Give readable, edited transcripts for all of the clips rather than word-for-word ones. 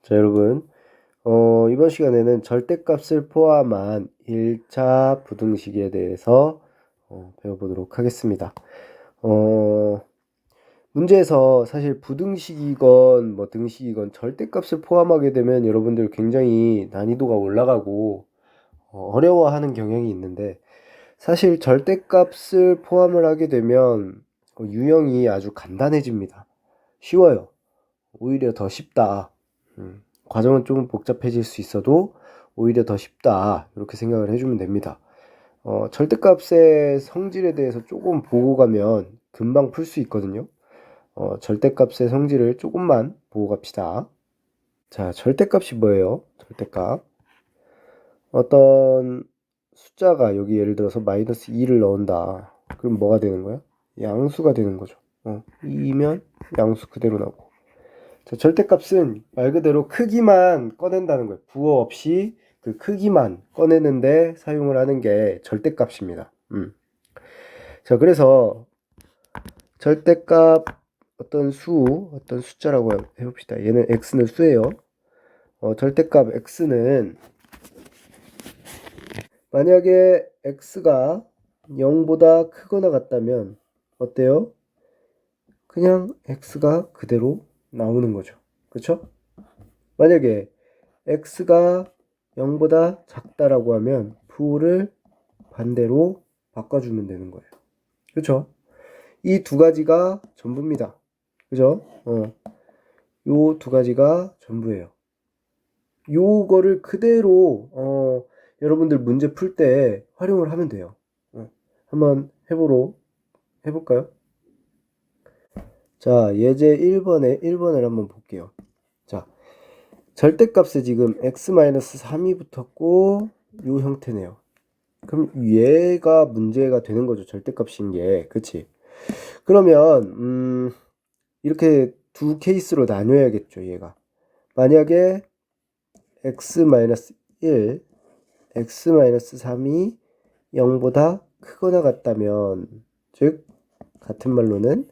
자, 여러분, 이번 시간에는 절대값을 포함한 1차 부등식에 대해서 배워보도록 하겠습니다. 문제에서 사실 부등식이건 뭐 등식이건 절대값을 포함하게 되면 여러분들 굉장히 난이도가 올라가고 어려워하는 경향이 있는데, 사실 절대값을 포함을 하게 되면 유형이 아주 간단해집니다. 쉬워요. 오히려 더 쉽다. 과정은 조금 복잡해질 수 있어도 오히려 더 쉽다. 이렇게 생각을 해주면 됩니다. 절대값의 성질에 대해서 조금 보고 가면 금방 풀 수 있거든요. 절대값의 성질을 조금만 보고 갑시다. 자, 절대값이 뭐예요? 절대값. 어떤 숫자가 여기 예를 들어서 마이너스 2를 넣은다. 그럼 뭐가 되는 거야? 양수가 되는 거죠. 2면 양수 그대로 나오고. 자, 절대값은 말 그대로 크기만 꺼낸다는 거예요. 부호 없이 그 크기만 꺼내는데 사용을 하는 게 절대값입니다. 자, 그래서 절대값 어떤 숫자라고 해봅시다. 얘는 x는 수예요. 절대값 x는 만약에 x가 0보다 크거나 같다면 어때요? 그냥 x가 그대로 나오는 거죠. 그쵸? 만약에 x가 0보다 작다라고 하면 부호를 반대로 바꿔주면 되는 거예요. 그쵸? 이 두 가지가 전부입니다. 그죠? 요 두 가지가 전부예요. 요거를 그대로 여러분들 문제 풀 때 활용을 하면 돼요. 한번 해볼까요? 자, 예제 1번을 한번 볼게요. 자, 절대값에 지금 x-3이 붙었고 요 형태네요. 그럼 얘가 문제가 되는 거죠. 절대값인 게. 그치? 그러면 이렇게 두 케이스로 나뉘어야겠죠. 얘가. 만약에 x-1, x-3이 0보다 크거나 같다면, 즉 같은 말로는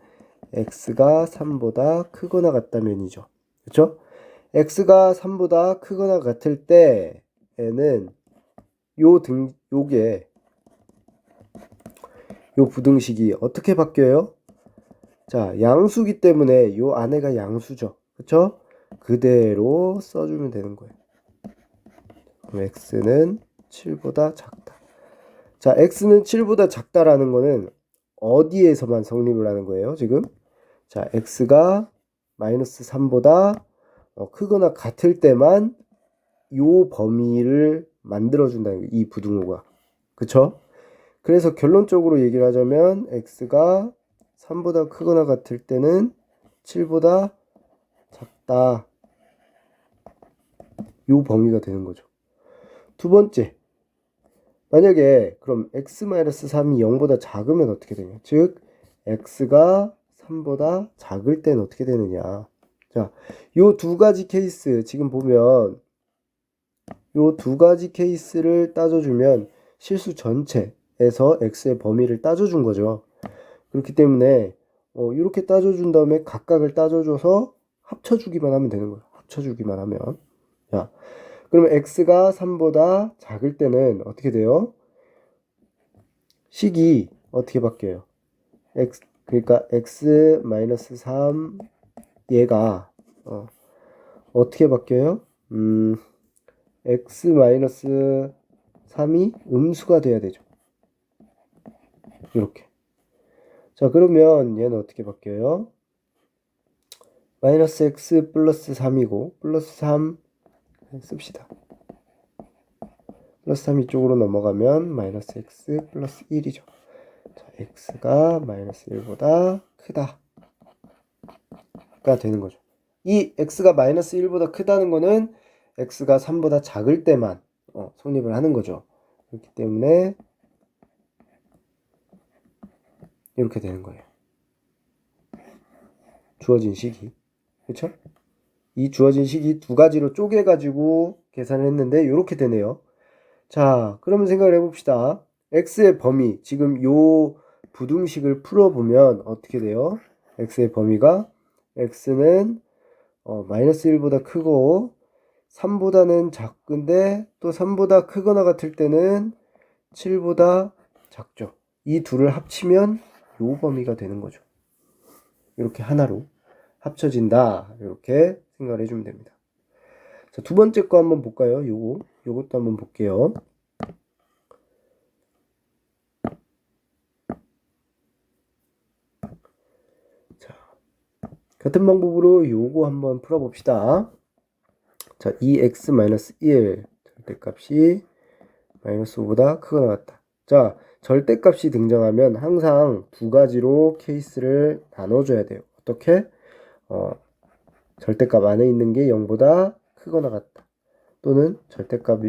x가 3보다 크거나 같다면이죠. 그렇죠? x가 3보다 크거나 같을 때에는 요게 요 부등식이 어떻게 바뀌어요? 자, 양수기 때문에 요 안에가 양수죠. 그쵸? 그대로 써주면 되는 거예요. 그럼 x는 7보다 작다. 자, x는 7보다 작다라는 거는 어디에서만 성립을 하는 거예요, 지금? 자, x가 마이너스 3보다 크거나 같을 때만 요 범위를 만들어준다는 거예요, 이 부등호가. 그쵸? 그래서 결론적으로 얘기를 하자면 x가 3보다 크거나 같을 때는 7보다 작다. 요 범위가 되는 거죠. 두 번째, 만약에 그럼 x-3이 0보다 작으면 어떻게 되냐? 즉 x가 3보다 작을 때는 어떻게 되느냐? 자, 요 두 가지 케이스 지금 보면 요 두 가지 케이스를 따져주면 실수 전체에서 x의 범위를 따져준 거죠. 그렇기 때문에 이렇게 따져준 다음에 각각을 따져줘서 합쳐주기만 하면 되는 거예요. 합쳐주기만 하면. 자, 그러면 x가 3보다 작을 때는 어떻게 돼요? 식이 어떻게 바뀌어요? 그러니까 x-3 얘가 어떻게 바뀌어요? x-3이 음수가 돼야 되죠. 이렇게. 자, 그러면 얘는 어떻게 바뀌어요? 마이너스 x 플러스 3이고 플러스 3 씁시다. 플러스 3 이쪽으로 넘어가면 마이너스 x 플러스 1이죠. 자, x가 마이너스 1보다 크다 가 되는 거죠. 이 x가 마이너스 1보다 크다는 거는 x가 3보다 작을 때만 성립을 하는 거죠. 그렇기 때문에 이렇게 되는 거예요. 주어진 식이. 그렇죠? 이 주어진 식이 두 가지로 쪼개가지고 계산을 했는데 이렇게 되네요. 자, 그러면 생각을 해봅시다. x의 범위, 지금 요 부등식을 풀어보면 어떻게 돼요? x의 범위가 x는 마이너스 1보다 크고 3보다는 작은데 또 3보다 크거나 같을 때는 7보다 작죠. 이 둘을 합치면 요 범위가 되는 거죠. 이렇게 하나로 합쳐진다. 이렇게 생각을 해주면 됩니다. 자, 두 번째 거 한번 볼까요? 요것도 한번 볼게요. 자, 같은 방법으로 요거 한번 풀어봅시다. 자, 2x-1 절대값이 마이너스 5보다 크거나 같다. 자, 절대값이 등장하면 항상 두 가지로 케이스를 나눠줘야 돼요. 어떻게? 절대값 안에 있는 게 0보다 크거나 같다. 또는 절대값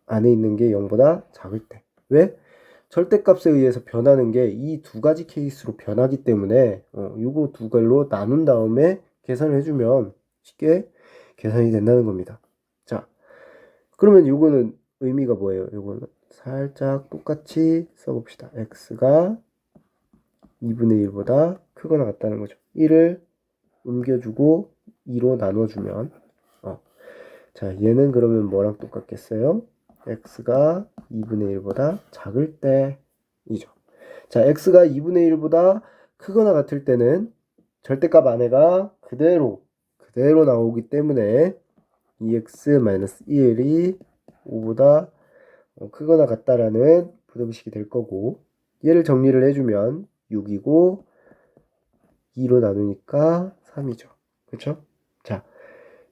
안에 있는 게 0보다 작을 때. 왜? 절대값에 의해서 변하는 게 이 두 가지 케이스로 변하기 때문에 요거 두 갈로 나눈 다음에 계산을 해주면 쉽게 계산이 된다는 겁니다. 자, 그러면 요거는 의미가 뭐예요? 요거는 살짝 똑같이 써봅시다. x가 2분의 1보다 크거나 같다는 거죠. 1을 옮겨주고 2로 나눠주면 자, 얘는 그러면 뭐랑 똑같겠어요? x가 2분의 1보다 작을 때이죠. 자, x가 2분의 1보다 크거나 같을 때는 절대값 안에가 그대로 나오기 때문에 2x-1이 5보다 크거나 같다라는 부등식이 될 거고, 얘를 정리를 해주면 6이고 2로 나누니까 3이죠. 그쵸? 자,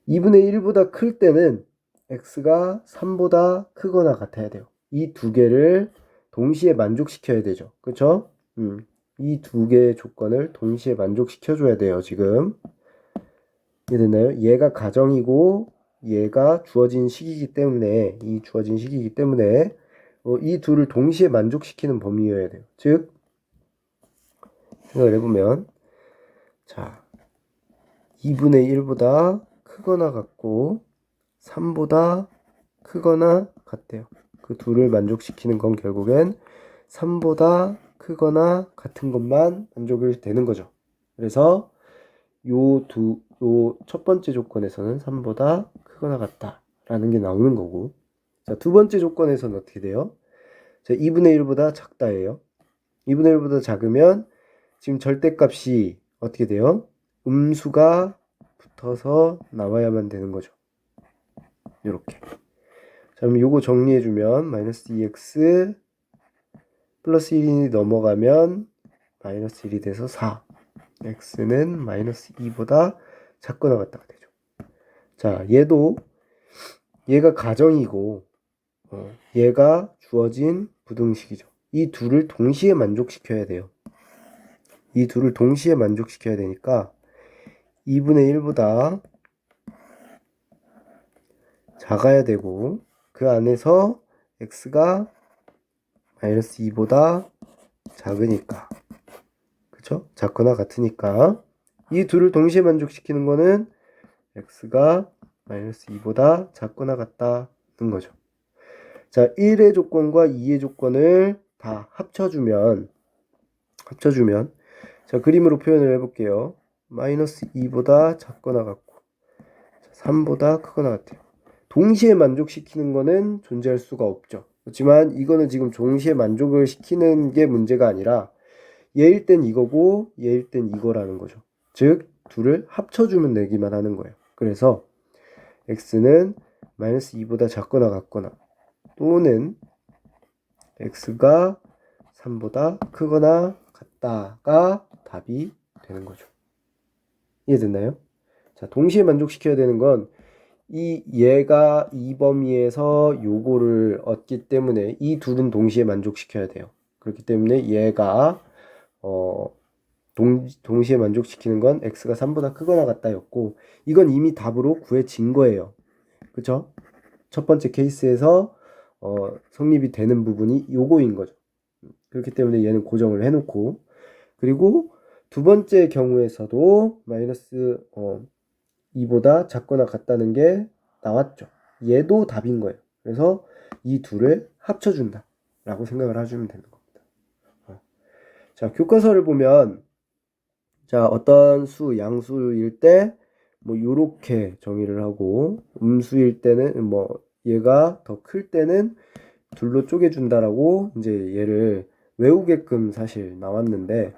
2분의 1보다 클 때는 x가 3보다 크거나 같아야 돼요. 이 두 개를 동시에 만족시켜야 되죠. 그쵸? 이 두 개의 조건을 동시에 만족시켜줘야 돼요. 지금 이해됐나요? 얘가 가정이고 얘가 주어진 식이기 때문에 이 둘을 동시에 만족시키는 범위여야 돼요. 즉 생각을 해보면 자 2분의 1보다 크거나 같고 3보다 크거나 같대요. 그 둘을 만족시키는 건 결국엔 3보다 크거나 같은 것만 만족이 되는 거죠. 그래서 요 첫 번째 조건에서는 3보다 크거나 같다라는 게 나오는 거고, 자, 두 번째 조건에서는 어떻게 돼요? 자, 2분의 1보다 작다예요. 2분의 1보다 작으면 지금 절대값이 어떻게 돼요? 음수가 붙어서 나와야만 되는 거죠. 이렇게. 자, 그럼 요거 정리해주면 마이너스 2x 플러스 1이 넘어가면 마이너스 1이 돼서 4. x는 마이너스 2보다 작거나 같다가 되죠. 자, 얘가 가정이고 얘가 주어진 부등식이죠. 이 둘을 동시에 만족시켜야 돼요. 이 둘을 동시에 만족시켜야 되니까 2분의 1보다 작아야 되고 그 안에서 x가 마이너스 2보다 작으니까 그쵸? 작거나 같으니까 이 둘을 동시에 만족시키는 거는 x가 마이너스 2보다 작거나 같다는 거죠. 자, 1의 조건과 2의 조건을 다 합쳐주면 자, 그림으로 표현을 해볼게요. 마이너스 2보다 작거나 같고 3보다 크거나 같아요. 동시에 만족시키는 거는 존재할 수가 없죠. 그렇지만 이거는 지금 동시에 만족을 시키는 게 문제가 아니라 얘일 땐 이거고 얘일 땐 이거라는 거죠. 즉 둘을 합쳐주면 되기만 하는 거예요. 그래서 x는 마이너스 2보다 작거나 같거나 또는 x가 3보다 크거나 같다가 답이 되는 거죠. 이해됐나요? 자, 동시에 만족시켜야 되는 건 얘가 이 범위에서 요거를 얻기 때문에 이 둘은 동시에 만족시켜야 돼요. 그렇기 때문에 얘가 동시에 만족시키는 건 x가 3보다 크거나 같다였고 이건 이미 답으로 구해진 거예요. 그쵸? 첫 번째 케이스에서 성립이 되는 부분이 요거인 거죠. 그렇기 때문에 얘는 고정을 해놓고 그리고 두 번째 경우에서도 마이너스 2보다 작거나 같다는 게 나왔죠. 얘도 답인 거예요. 그래서 이 둘을 합쳐준다 라고 생각을 해주면 되는 겁니다. 자, 교과서를 보면 자, 어떤 수, 양수일 때 뭐 요렇게 정의를 하고, 음수일 때는 뭐 얘가 더 클 때는 둘로 쪼개준다라고 이제 얘를 외우게끔 사실 나왔는데,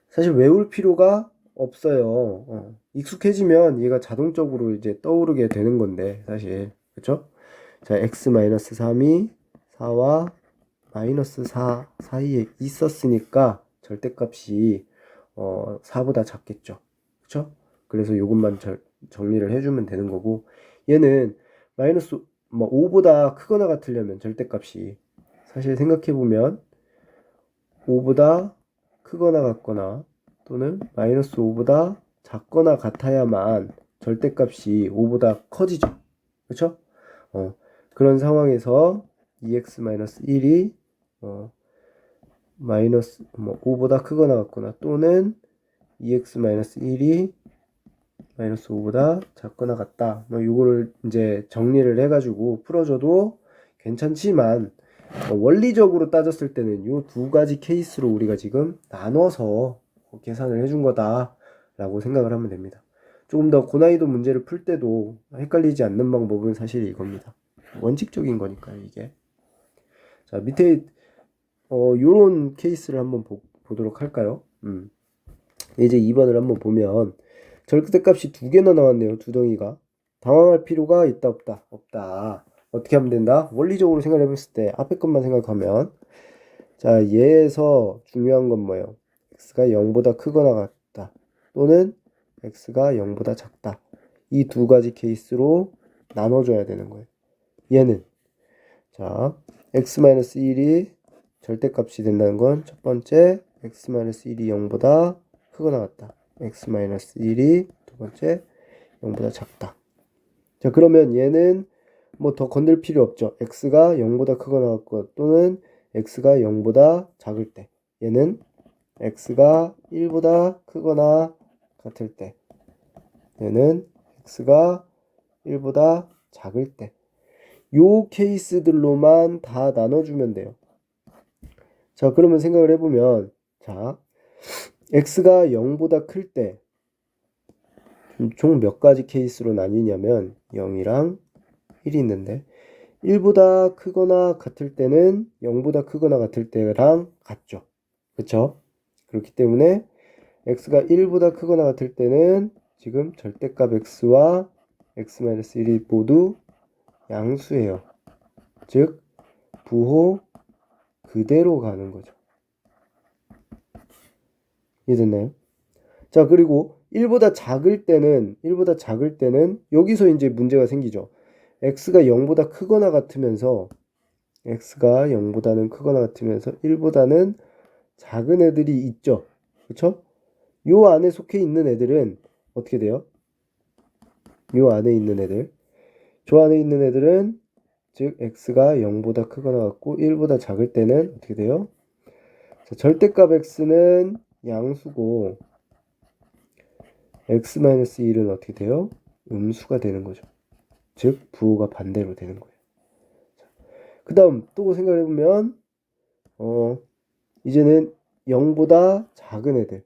사실 외울 필요가 없어요. 익숙해지면 얘가 자동적으로 이제 떠오르게 되는 건데, 사실. 그쵸? 자, x-3이 4와 마이너스 4 사이에 있었으니까 절대값이 4보다 작겠죠. 그쵸? 그래서 요것만 정리를 해주면 되는 거고, 얘는 마이너스 뭐 5보다 크거나 같으려면 절대값이 사실 생각해보면 5보다 크거나 같거나 또는 마이너스 5보다 작거나 같아야만 절대값이 5보다 커지죠. 그쵸? 그런 상황에서 2x-1이 마이너스 뭐 5보다 크거나 같거나 또는 2x-1이 마이너스 5보다 작거나 같다. 뭐 요거를 이제 정리를 해가지고 풀어줘도 괜찮지만 원리적으로 따졌을 때는 요 두 가지 케이스로 우리가 지금 나눠서 계산을 해준 거다라고 생각을 하면 됩니다. 조금 더 고난이도 문제를 풀 때도 헷갈리지 않는 방법은 사실 이겁니다. 원칙적인 거니까요, 이게. 자, 밑에 요런 케이스를 한번 보도록 할까요? 이제 2번을 한번 보면 절대값이 두 개나 나왔네요. 두 덩이가. 당황할 필요가 있다 없다? 없다. 어떻게 하면 된다? 원리적으로 생각해 봤을 때 앞에 것만 생각하면, 자, 얘에서 중요한 건 뭐예요? x가 0보다 크거나 같다 또는 x가 0보다 작다. 이 두 가지 케이스로 나눠줘야 되는 거예요. 얘는 자, x-1이 절대값이 된다는 건 첫 번째 x-1이 0보다 크거나 같다. x-1이 두 번째 0보다 작다. 자, 그러면 얘는 뭐 더 건들 필요 없죠. x가 0보다 크거나 같고 또는 x가 0보다 작을 때, 얘는 x가 1보다 크거나 같을 때, 얘는 x가 1보다 작을 때, 요 케이스들로만 다 나눠주면 돼요. 자, 그러면 생각을 해보면, 자, x가 0보다 클 때 총 몇 가지 케이스로 나뉘냐면 0이랑 1이 있는데, 1보다 크거나 같을 때는 0보다 크거나 같을 때랑 같죠. 그쵸? 그렇기 때문에 x가 1보다 크거나 같을 때는 지금 절대값 x와 x-1이 모두 양수예요. 즉 부호 그대로 가는 거죠. 이해됐나요? 자, 그리고 1보다 작을 때는 여기서 이제 문제가 생기죠. x가 0보다 크거나 같으면서 x가 0보다는 크거나 같으면서 1보다는 작은 애들이 있죠. 그쵸? 요 안에 속해 있는 애들은 어떻게 돼요? 요 안에 있는 애들, 저 안에 있는 애들은 즉 x가 0보다 크거나 같고 1보다 작을 때는 어떻게 돼요? 자, 절대값 x는 양수고 x-1은 어떻게 돼요? 음수가 되는 거죠. 즉 부호가 반대로 되는 거예요. 그 다음 또 생각해보면 이제는 0보다 작은 애들,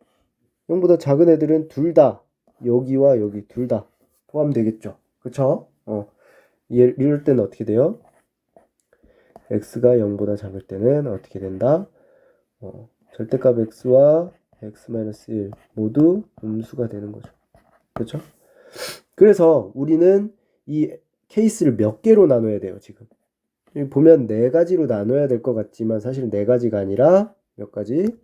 0보다 작은 애들은 둘 다 여기와 여기 둘 다 포함되겠죠. 그쵸? 이럴 때는 어떻게 돼요? x가 0보다 작을 때는 어떻게 된다? 절대값 x와 x-1 모두 음수가 되는 거죠. 그렇죠? 그래서 우리는 이 케이스를 몇 개로 나눠야 돼요, 지금. 여기 보면 네 가지로 나눠야 될 것 같지만 사실 네 가지가 아니라 몇 가지?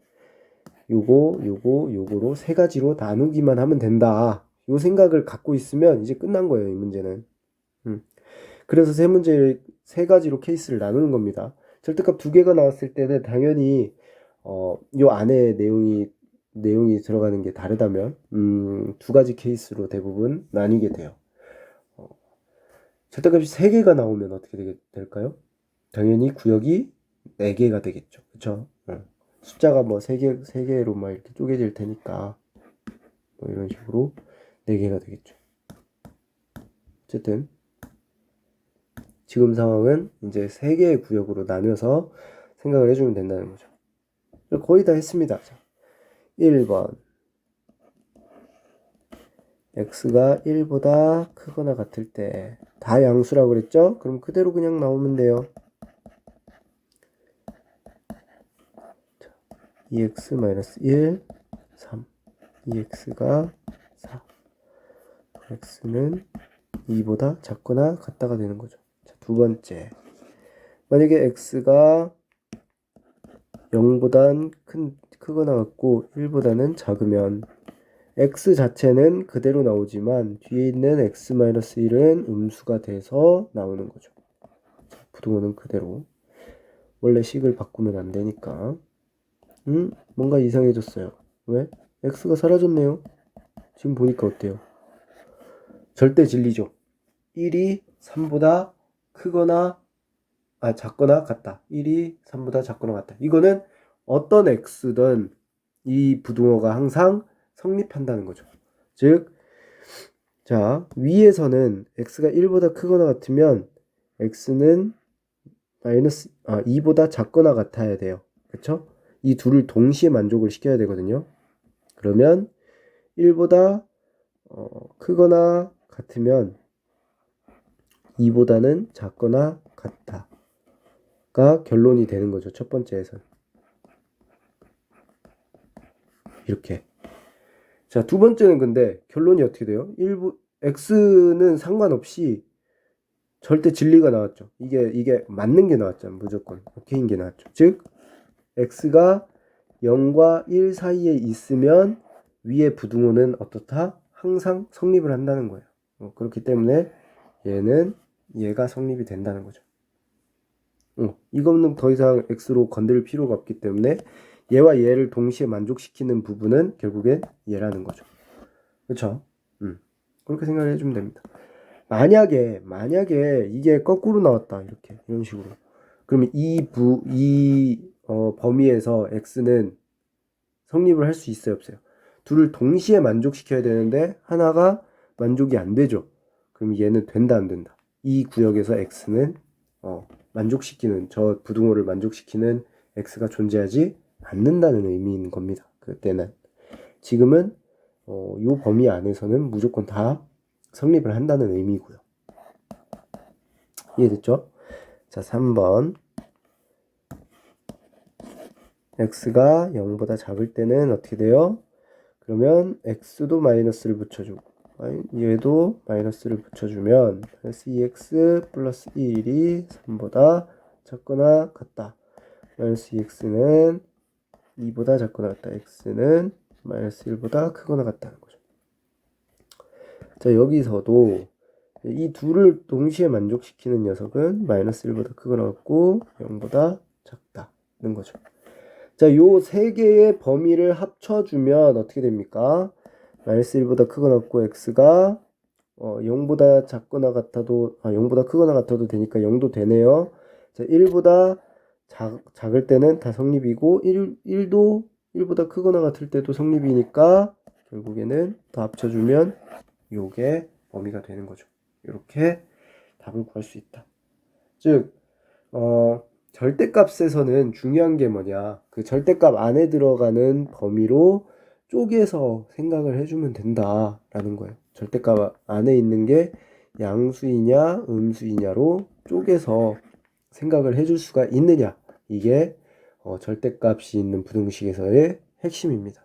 요거로 세 가지로 나누기만 하면 된다. 요 생각을 갖고 있으면 이제 끝난 거예요, 이 문제는. 그래서 세 가지로 케이스를 나누는 겁니다. 절대값 두 개가 나왔을 때는 당연히 요 안에 내용이 들어가는 게 다르다면 두 가지 케이스로 대부분 나뉘게 돼요. 절대값이 세 개가 나오면 어떻게 될까요? 당연히 구역이 4개가 되겠죠. 그쵸? 숫자가 뭐 3개로 막 이렇게 쪼개질 테니까 뭐 이런 식으로 4개가 되겠죠. 어쨌든 지금 상황은 이제 3개의 구역으로 나뉘어서 생각을 해주면 된다는 거죠. 거의 다 했습니다. 자, 1번 x가 1보다 크거나 같을 때 다 양수라고 그랬죠? 그럼 그대로 그냥 나오면 돼요. 2x-1, 3. 2x가 4. x는 2보다 작거나 같다가 되는 거죠. 자, 두 번째. 만약에 x가 0보단 크거나 같고 1보다는 작으면 x 자체는 그대로 나오지만 뒤에 있는 x-1은 음수가 돼서 나오는 거죠. 부등호는 그대로. 원래 식을 바꾸면 안 되니까. 뭔가 이상해졌어요. 왜? x가 사라졌네요. 지금 보니까 어때요? 절대 진리죠. 1이 3보다 크거나 작거나 같다. 1이 3보다 작거나 같다. 이거는 어떤 x든 이 부등호가 항상 성립한다는 거죠. 즉, 자, 위에서는 x가 1보다 크거나 같으면 x는 2보다 작거나 같아야 돼요. 그쵸? 이 둘을 동시에 만족을 시켜야 되거든요. 그러면 1보다 크거나 같으면 2보다는 작거나 같다가 결론이 되는 거죠. 첫 번째에서는. 이렇게. 자, 두 번째는 근데 결론이 어떻게 돼요? x는 상관없이 절대 진리가 나왔죠. 이게 맞는 게 나왔잖아요. 무조건 오케이인 게 나왔죠. 즉 x가 0과 1 사이에 있으면 위의 부등호는 어떻다? 항상 성립을 한다는 거예요. 그렇기 때문에 얘가 성립이 된다는 거죠. 이거는 더 이상 x로 건드릴 필요가 없기 때문에 얘와 얘를 동시에 만족시키는 부분은 결국엔 얘라는 거죠. 그렇죠? 그렇게 생각을 해주면 됩니다. 만약에 이게 거꾸로 나왔다, 이런 식으로, 그러면 이 범위에서 x는 성립을 할 수 있어요, 없어요? 둘을 동시에 만족시켜야 되는데 하나가 만족이 안 되죠. 그럼 얘는 된다, 안 된다? 이 구역에서 x는 만족시키는, 저 부등호를 만족시키는 x가 존재하지 않는다는 의미인 겁니다. 그때는. 지금은 이 범위 안에서는 무조건 다 성립을 한다는 의미고요. 이해됐죠? 자, 3번. x가 0보다 작을 때는 어떻게 돼요? 그러면 x도 마이너스를 붙여주고 얘도 마이너스를 붙여주면 마이너스 2x 플러스 1이 3보다 작거나 같다. 마이너스 2x는 2보다 작거나 같다. x는 마이너스 1보다 크거나 같다는 거죠. 자, 여기서도 이 둘을 동시에 만족시키는 녀석은 마이너스 1보다 크거나 같고 0보다 작다는 거죠. 자, 요 세 개의 범위를 합쳐주면 어떻게 됩니까? 마이너스 1보다 크거나 같고 x가 0보다 작거나 같아도 0보다 크거나 같아도 되니까 0도 되네요. 자, 1보다 작을 때는 다 성립이고 1도 1보다 크거나 같을 때도 성립이니까 결국에는 다 합쳐주면 요게 범위가 되는 거죠. 이렇게 답을 구할 수 있다. 즉 절대값에서는 중요한 게 뭐냐, 그 절대값 안에 들어가는 범위로 쪼개서 생각을 해주면 된다라는 거예요. 절대값 안에 있는 게 양수이냐 음수이냐로 쪼개서 생각을 해줄 수가 있느냐, 이게 절대값이 있는 부등식에서의 핵심입니다.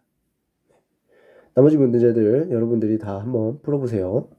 나머지 문제들 여러분들이 다 한번 풀어보세요.